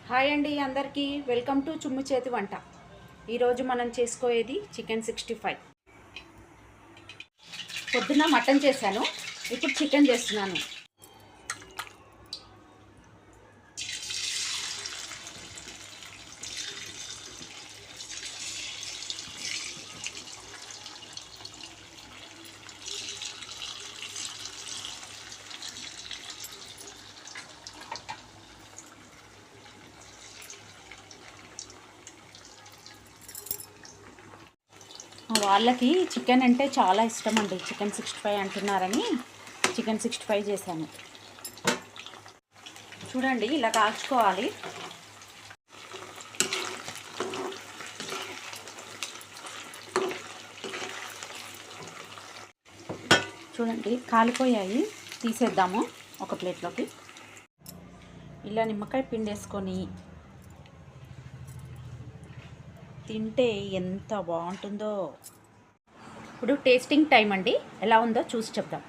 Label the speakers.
Speaker 1: Hi అండి అందరికీ welcome to చుమ్ము చేతి వంట. ఈరోజు మనం చేసుకోయేది చికెన్ 65. పొద్దున్న మటన్ చేశాను, ఇప్పుడు చికెన్ చేస్తున్నాను. వాళ్ళకి చికెన్ అంటే చాలా ఇష్టం అండి. చికెన్ 65 అంటున్నారని చికెన్ 65 చేశాను. చూడండి, ఇలా కాల్చుకోవాలి. చూడండి, కాలిపోయాయి. తీసేద్దాము ఒక ప్లేట్లోకి. ఇలా నిమ్మకాయ పిండేసుకొని తింటే ఎంత బాగుంటుందో. ఇప్పుడు టేస్టింగ్ టైం అండి. ఎలా ఉందో చూసి చెప్దాం.